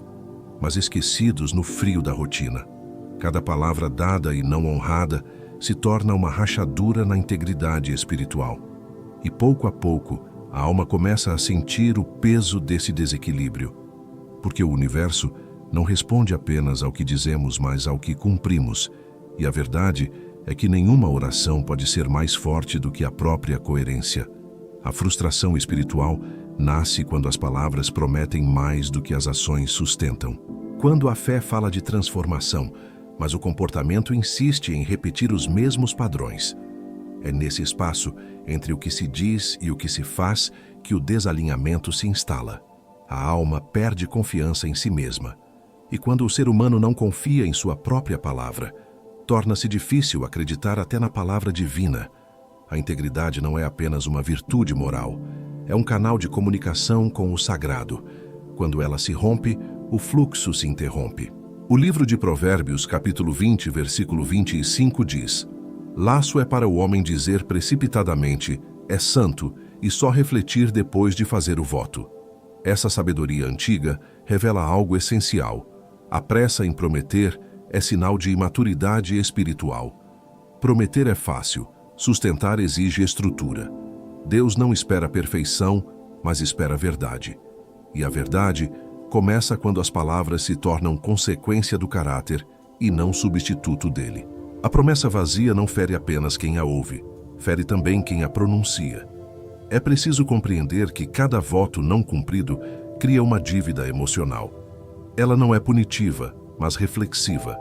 mas esquecidos no frio da rotina. Cada palavra dada e não honrada se torna uma rachadura na integridade espiritual. E pouco a pouco, a alma começa a sentir o peso desse desequilíbrio. Porque o universo não responde apenas ao que dizemos, mas ao que cumprimos. E a verdade é que nenhuma oração pode ser mais forte do que a própria coerência. A frustração espiritual nasce quando as palavras prometem mais do que as ações sustentam. Quando a fé fala de transformação, mas o comportamento insiste em repetir os mesmos padrões. É nesse espaço, entre o que se diz e o que se faz, que o desalinhamento se instala. A alma perde confiança em si mesma. E quando o ser humano não confia em sua própria palavra, torna-se difícil acreditar até na palavra divina. A integridade não é apenas uma virtude moral, é um canal de comunicação com o sagrado. Quando ela se rompe, o fluxo se interrompe. O livro de Provérbios, capítulo 20, versículo 25 diz: Laço é para o homem dizer precipitadamente, é santo, e só refletir depois de fazer o voto. Essa sabedoria antiga revela algo essencial. A pressa em prometer é sinal de imaturidade espiritual. Prometer é fácil, sustentar exige estrutura. Deus não espera perfeição, mas espera verdade. E a verdade começa quando as palavras se tornam consequência do caráter e não substituto dele. A promessa vazia não fere apenas quem a ouve, fere também quem a pronuncia. É preciso compreender que cada voto não cumprido cria uma dívida emocional. Ela não é punitiva, mas reflexiva.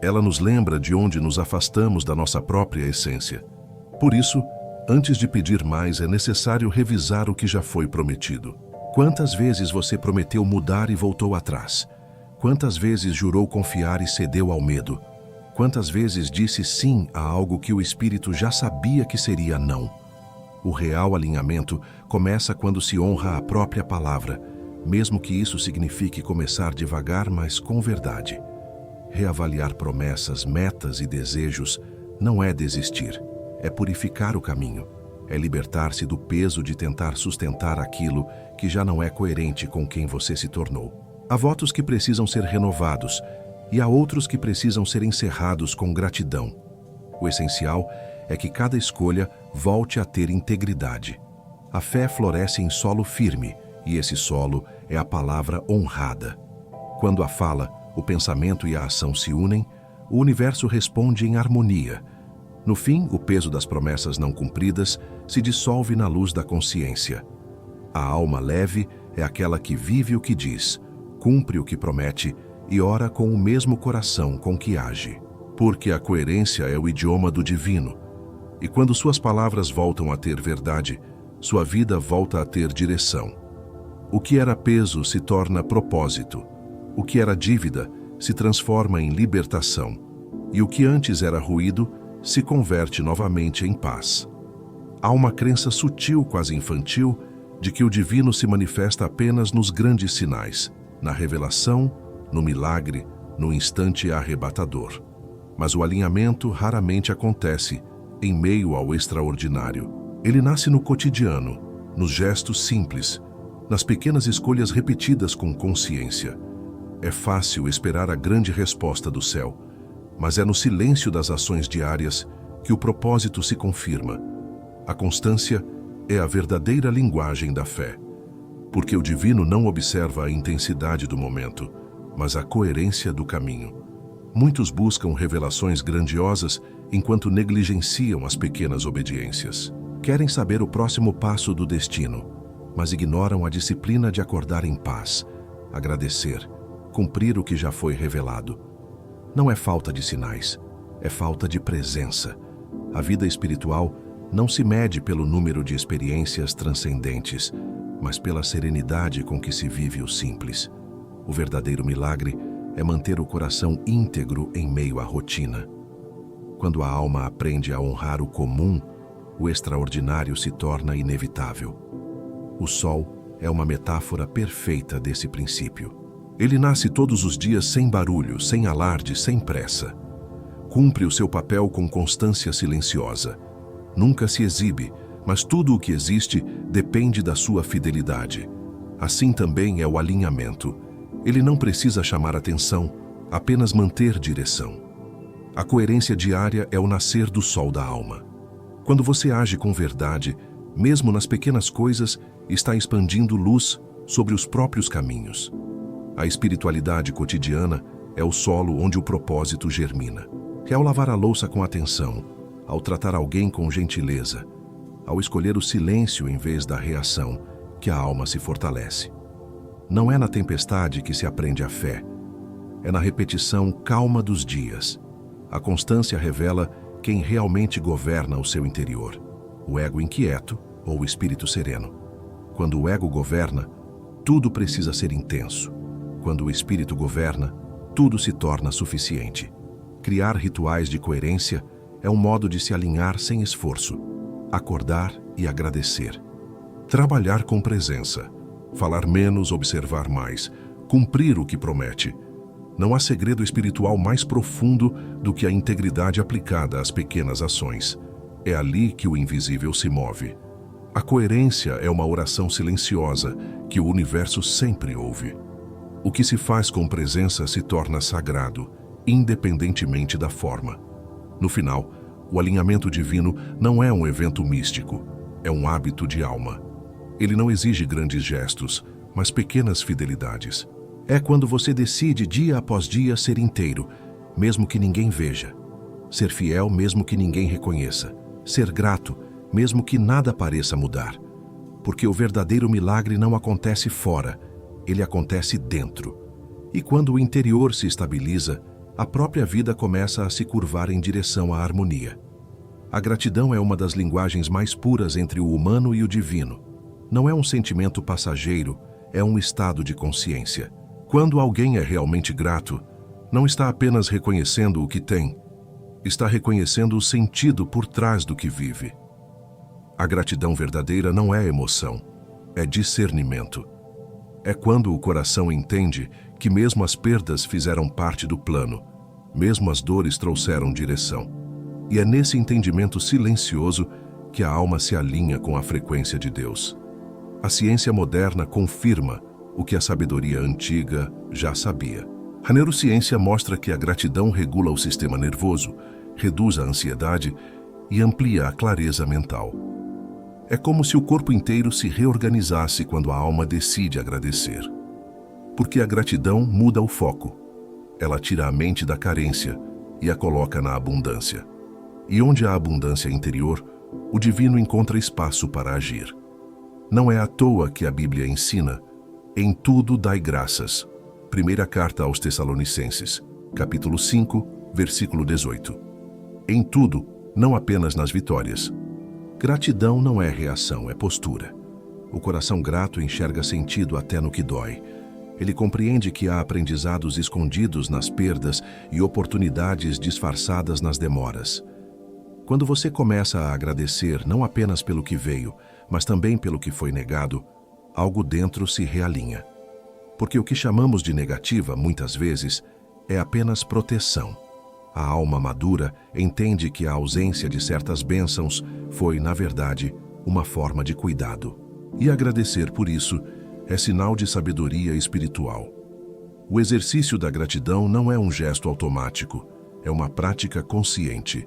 Ela nos lembra de onde nos afastamos da nossa própria essência. Por isso, Antes de pedir mais, é necessário revisar o que já foi prometido. Quantas vezes você prometeu mudar e voltou atrás? Quantas vezes jurou confiar e cedeu ao medo? Quantas vezes disse sim a algo que o espírito já sabia que seria não? O real alinhamento começa quando se honra a própria palavra, mesmo que isso signifique começar devagar, mas com verdade. Reavaliar promessas, metas e desejos não é desistir, é purificar o caminho, é libertar-se do peso de tentar sustentar aquilo que já não é coerente com quem você se tornou. Há votos que precisam ser renovados e há outros que precisam ser encerrados com gratidão. O essencial é que cada escolha volte a ter integridade. A fé floresce em solo firme e esse solo é a palavra honrada. Quando a fala, o pensamento e a ação se unem, o universo responde em harmonia. No fim, o peso das promessas não cumpridas se dissolve na luz da consciência. A alma leve é aquela que vive o que diz, cumpre o que promete e ora com o mesmo coração com que age. Porque a coerência é o idioma do divino. E quando suas palavras voltam a ter verdade, sua vida volta a ter direção. O que era peso se torna propósito. O que era dívida se transforma em libertação. E o que antes era ruído se converte novamente em paz. Há uma crença sutil, quase infantil, de que o divino se manifesta apenas nos grandes sinais, na revelação, no milagre, no instante arrebatador. Mas o alinhamento raramente acontece em meio ao extraordinário. Ele nasce no cotidiano, nos gestos simples, nas pequenas escolhas repetidas com consciência. É fácil esperar a grande resposta do céu, mas é no silêncio das ações diárias que o propósito se confirma. A constância é a verdadeira linguagem da fé, porque o divino não observa a intensidade do momento, mas a coerência do caminho. Muitos buscam revelações grandiosas enquanto negligenciam as pequenas obediências. Querem saber o próximo passo do destino, mas ignoram a disciplina de acordar em paz, agradecer, cumprir o que já foi revelado. Não é falta de sinais, é falta de presença. A vida espiritual não se mede pelo número de experiências transcendentes, mas pela serenidade com que se vive o simples. O verdadeiro milagre é manter o coração íntegro em meio à rotina. Quando a alma aprende a honrar o comum, o extraordinário se torna inevitável. O sol é uma metáfora perfeita desse princípio. Ele nasce todos os dias sem barulho, sem alarde, sem pressa. Cumpre o seu papel com constância silenciosa. Nunca se exibe, mas tudo o que existe depende da sua fidelidade. Assim também é o alinhamento. Ele não precisa chamar atenção, apenas manter direção. A coerência diária é o nascer do sol da alma. Quando você age com verdade, mesmo nas pequenas coisas, está expandindo luz sobre os próprios caminhos. A espiritualidade cotidiana é o solo onde o propósito germina. É ao lavar a louça com atenção, ao tratar alguém com gentileza, ao escolher o silêncio em vez da reação, que a alma se fortalece. Não é na tempestade que se aprende a fé, é na repetição calma dos dias. A constância revela quem realmente governa o seu interior, o ego inquieto ou o espírito sereno. Quando o ego governa, tudo precisa ser intenso. Quando o espírito governa, tudo se torna suficiente. Criar rituais de coerência é um modo de se alinhar sem esforço, acordar e agradecer. Trabalhar com presença, falar menos, observar mais, cumprir o que promete. Não há segredo espiritual mais profundo do que a integridade aplicada às pequenas ações. É ali que o invisível se move. A coerência é uma oração silenciosa que o universo sempre ouve. O que se faz com presença se torna sagrado, independentemente da forma. No final, o alinhamento divino não é um evento místico, é um hábito de alma. Ele não exige grandes gestos, mas pequenas fidelidades. É quando você decide dia após dia ser inteiro, mesmo que ninguém veja. Ser fiel mesmo que ninguém reconheça. Ser grato, mesmo que nada pareça mudar. Porque o verdadeiro milagre não acontece fora, ele acontece dentro. E quando o interior se estabiliza, a própria vida começa a se curvar em direção à harmonia. A gratidão é uma das linguagens mais puras entre o humano e o divino. Não é um sentimento passageiro, é um estado de consciência. Quando alguém é realmente grato, não está apenas reconhecendo o que tem, está reconhecendo o sentido por trás do que vive. A gratidão verdadeira não é emoção, é discernimento. É quando o coração entende que mesmo as perdas fizeram parte do plano, mesmo as dores trouxeram direção. E é nesse entendimento silencioso que a alma se alinha com a frequência de Deus. A ciência moderna confirma o que a sabedoria antiga já sabia. A neurociência mostra que a gratidão regula o sistema nervoso, reduz a ansiedade e amplia a clareza mental. É como se o corpo inteiro se reorganizasse quando a alma decide agradecer. Porque a gratidão muda o foco. Ela tira a mente da carência e a coloca na abundância. E onde há abundância interior, o divino encontra espaço para agir. Não é à toa que a Bíblia ensina: em tudo dai graças. Primeira carta aos Tessalonicenses, capítulo 5, versículo 18. Em tudo, não apenas nas vitórias. Gratidão não é reação, é postura. O coração grato enxerga sentido até no que dói. Ele compreende que há aprendizados escondidos nas perdas e oportunidades disfarçadas nas demoras. Quando você começa a agradecer não apenas pelo que veio, mas também pelo que foi negado, algo dentro se realinha. Porque o que chamamos de negativa, muitas vezes, é apenas proteção. A alma madura entende que a ausência de certas bênçãos foi, na verdade, uma forma de cuidado. E agradecer por isso é sinal de sabedoria espiritual. O exercício da gratidão não é um gesto automático, é uma prática consciente.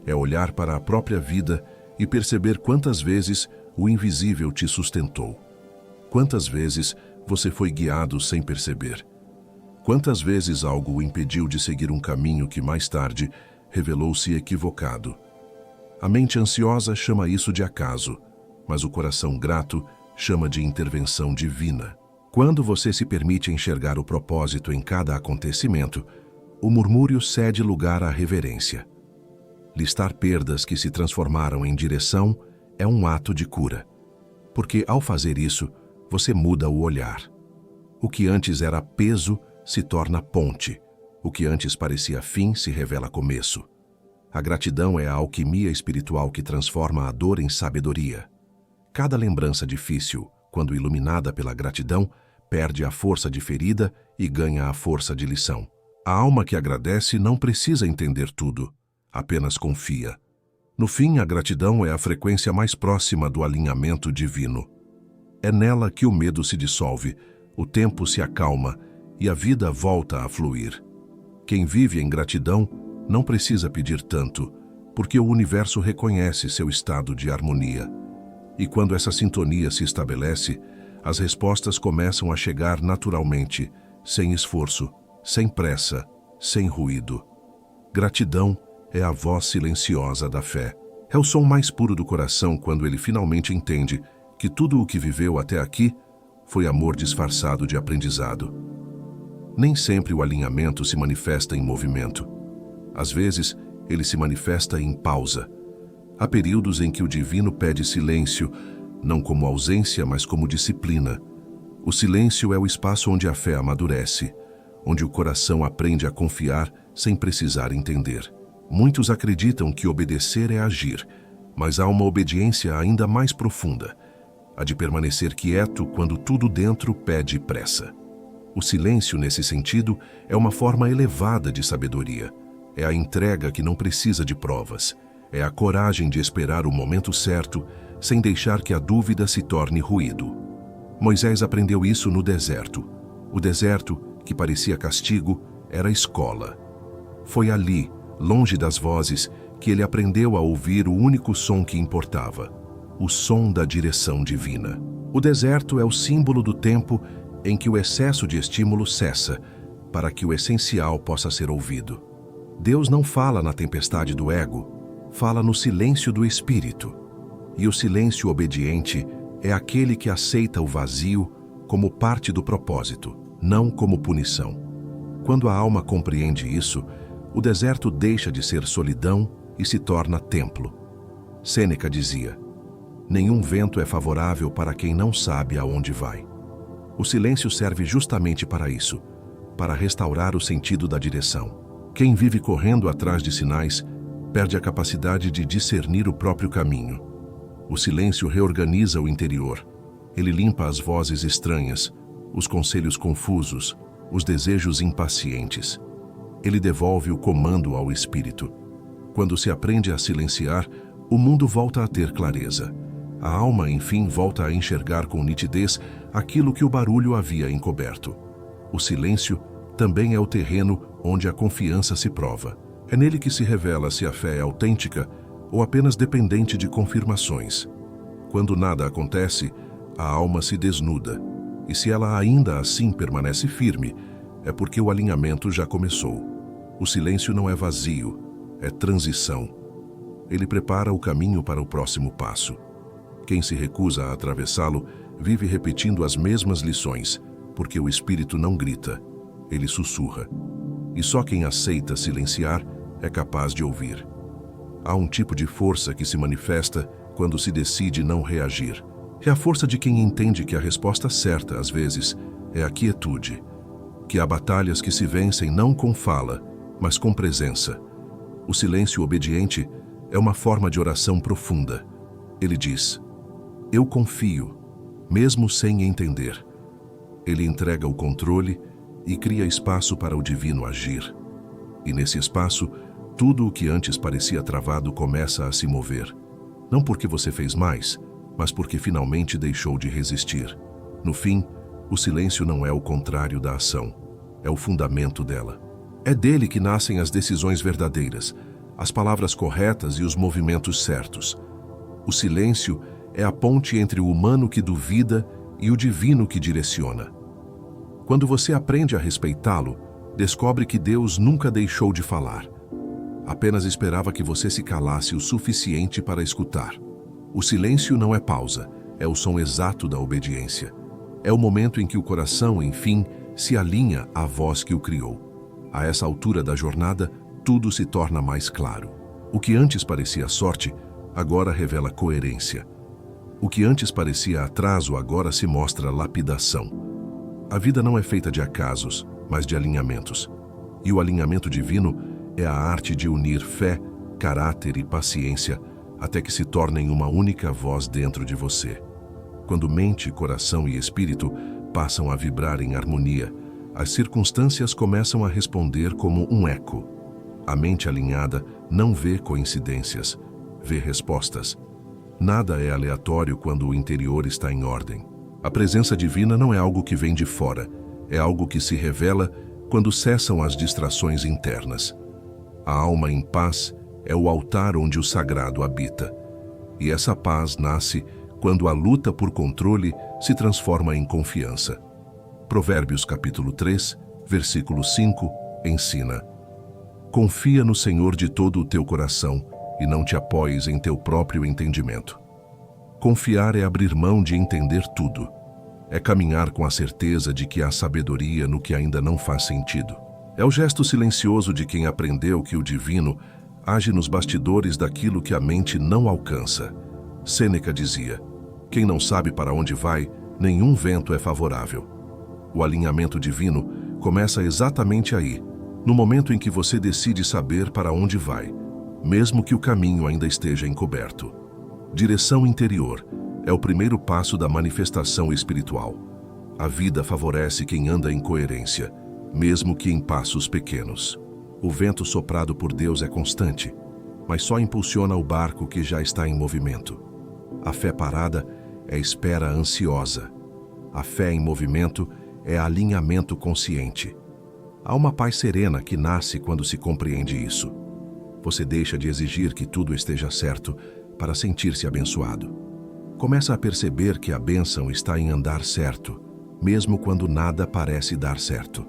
É olhar para a própria vida e perceber quantas vezes o invisível te sustentou. Quantas vezes você foi guiado sem perceber. Quantas vezes algo o impediu de seguir um caminho que mais tarde revelou-se equivocado. A mente ansiosa chama isso de acaso, mas o coração grato chama de intervenção divina. Quando você se permite enxergar o propósito em cada acontecimento, o murmúrio cede lugar à reverência. Listar perdas que se transformaram em direção é um ato de cura. Porque, ao fazer isso, você muda o olhar. O que antes era peso se torna ponte. O que antes parecia fim se revela começo. A gratidão é a alquimia espiritual que transforma a dor em sabedoria. Cada lembrança difícil, quando iluminada pela gratidão, perde a força de ferida e ganha a força de lição. A alma que agradece não precisa entender tudo. Apenas confia. No fim, a gratidão é a frequência mais próxima do alinhamento divino. É nela que o medo se dissolve, o tempo se acalma e a vida volta a fluir. Quem vive em gratidão não precisa pedir tanto, porque o universo reconhece seu estado de harmonia. E quando essa sintonia se estabelece, as respostas começam a chegar naturalmente, sem esforço, sem pressa, sem ruído. Gratidão é a voz silenciosa da fé. É o som mais puro do coração quando ele finalmente entende que tudo o que viveu até aqui foi amor disfarçado de aprendizado. Nem sempre o alinhamento se manifesta em movimento. Às vezes, ele se manifesta em pausa. Há períodos em que o divino pede silêncio, não como ausência, mas como disciplina. O silêncio é o espaço onde a fé amadurece, onde o coração aprende a confiar sem precisar entender. Muitos acreditam que obedecer é agir, mas há uma obediência ainda mais profunda, a de permanecer quieto quando tudo dentro pede pressa. O silêncio, nesse sentido, é uma forma elevada de sabedoria. É a entrega que não precisa de provas. É a coragem de esperar o momento certo, sem deixar que a dúvida se torne ruído. Moisés aprendeu isso no deserto. O deserto, que parecia castigo, era escola. Foi ali, longe das vozes, que ele aprendeu a ouvir o único som que importava, o som da direção divina. O deserto é o símbolo do tempo em que o excesso de estímulo cessa, para que o essencial possa ser ouvido. Deus não fala na tempestade do ego, fala no silêncio do espírito. E o silêncio obediente é aquele que aceita o vazio como parte do propósito, não como punição. Quando a alma compreende isso, o deserto deixa de ser solidão e se torna templo. Sêneca dizia: nenhum vento é favorável para quem não sabe aonde vai. O silêncio serve justamente para isso, para restaurar o sentido da direção. Quem vive correndo atrás de sinais perde a capacidade de discernir o próprio caminho. O silêncio reorganiza o interior. Ele limpa as vozes estranhas, os conselhos confusos, os desejos impacientes. Ele devolve o comando ao espírito. Quando se aprende a silenciar, o mundo volta a ter clareza. A alma, enfim, volta a enxergar com nitidez aquilo que o barulho havia encoberto. O silêncio também é o terreno onde a confiança se prova. É nele que se revela se a fé é autêntica ou apenas dependente de confirmações. Quando nada acontece, a alma se desnuda, e se ela ainda assim permanece firme, é porque o alinhamento já começou. O silêncio não é vazio, é transição. Ele prepara o caminho para o próximo passo. Quem se recusa a atravessá-lo vive repetindo as mesmas lições, porque o espírito não grita, ele sussurra. E só quem aceita silenciar é capaz de ouvir. Há um tipo de força que se manifesta quando se decide não reagir. É a força de quem entende que a resposta certa, às vezes, é a quietude. Que há batalhas que se vencem não com fala, mas com presença. O silêncio obediente é uma forma de oração profunda. Ele diz: eu confio, mesmo sem entender. Ele entrega o controle e cria espaço para o divino agir. E nesse espaço, tudo o que antes parecia travado começa a se mover. Não porque você fez mais, mas porque finalmente deixou de resistir. No fim, o silêncio não é o contrário da ação, é o fundamento dela. É dele que nascem as decisões verdadeiras, as palavras corretas e os movimentos certos. O silêncio é a ponte entre o humano que duvida e o divino que direciona. Quando você aprende a respeitá-lo, descobre que Deus nunca deixou de falar. Apenas esperava que você se calasse o suficiente para escutar. O silêncio não é pausa, é o som exato da obediência. É o momento em que o coração, enfim, se alinha à voz que o criou. A essa altura da jornada, tudo se torna mais claro. O que antes parecia sorte, agora revela coerência. O que antes parecia atraso, agora se mostra lapidação. A vida não é feita de acasos, mas de alinhamentos. E o alinhamento divino é a arte de unir fé, caráter e paciência até que se tornem uma única voz dentro de você. Quando mente, coração e espírito passam a vibrar em harmonia, as circunstâncias começam a responder como um eco. A mente alinhada não vê coincidências, vê respostas. Nada é aleatório quando o interior está em ordem. A presença divina não é algo que vem de fora, é algo que se revela quando cessam as distrações internas. A alma em paz é o altar onde o sagrado habita. E essa paz nasce quando a luta por controle se transforma em confiança. Provérbios capítulo 3, versículo 5, ensina: confia no Senhor de todo o teu coração e não te apoies em teu próprio entendimento. Confiar é abrir mão de entender tudo. É caminhar com a certeza de que há sabedoria no que ainda não faz sentido. É o gesto silencioso de quem aprendeu que o divino age nos bastidores daquilo que a mente não alcança. Sêneca dizia: quem não sabe para onde vai, nenhum vento é favorável. O alinhamento divino começa exatamente aí, no momento em que você decide saber para onde vai, mesmo que o caminho ainda esteja encoberto. Direção interior é o primeiro passo da manifestação espiritual. A vida favorece quem anda em coerência, mesmo que em passos pequenos. O vento soprado por Deus é constante, mas só impulsiona o barco que já está em movimento. A fé parada é espera ansiosa. A fé em movimento é alinhamento consciente. Há uma paz serena que nasce quando se compreende isso. Você deixa de exigir que tudo esteja certo para sentir-se abençoado. Começa a perceber que a bênção está em andar certo, mesmo quando nada parece dar certo.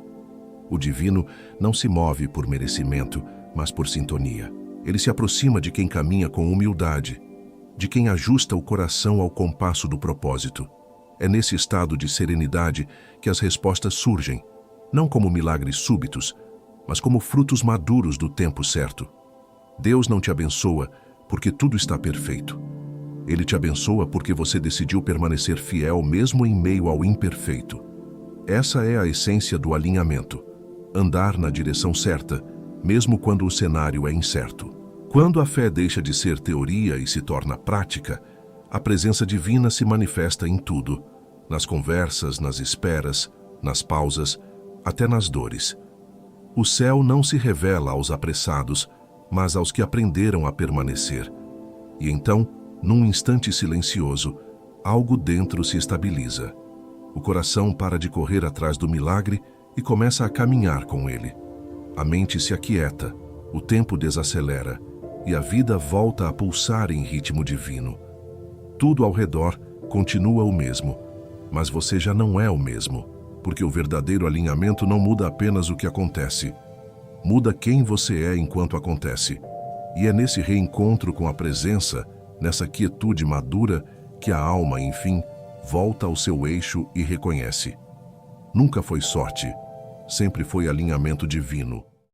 O divino não se move por merecimento, mas por sintonia. Ele se aproxima de quem caminha com humildade, de quem ajusta o coração ao compasso do propósito. É nesse estado de serenidade que as respostas surgem, não como milagres súbitos, mas como frutos maduros do tempo certo. Deus não te abençoa porque tudo está perfeito. Ele te abençoa porque você decidiu permanecer fiel mesmo em meio ao imperfeito. Essa é a essência do alinhamento. Andar na direção certa, mesmo quando o cenário é incerto. Quando a fé deixa de ser teoria e se torna prática, a presença divina se manifesta em tudo, nas conversas, nas esperas, nas pausas, até nas dores. O céu não se revela aos apressados, mas aos que aprenderam a permanecer. E então, num instante silencioso, algo dentro se estabiliza. O coração para de correr atrás do milagre e começa a caminhar com ele. A mente se aquieta, o tempo desacelera e a vida volta a pulsar em ritmo divino. Tudo ao redor continua o mesmo, mas você já não é o mesmo, porque o verdadeiro alinhamento não muda apenas o que acontece, muda quem você é enquanto acontece. E é nesse reencontro com a presença, nessa quietude madura, que a alma, enfim, volta ao seu eixo e reconhece. Nunca foi sorte, sempre foi alinhamento divino.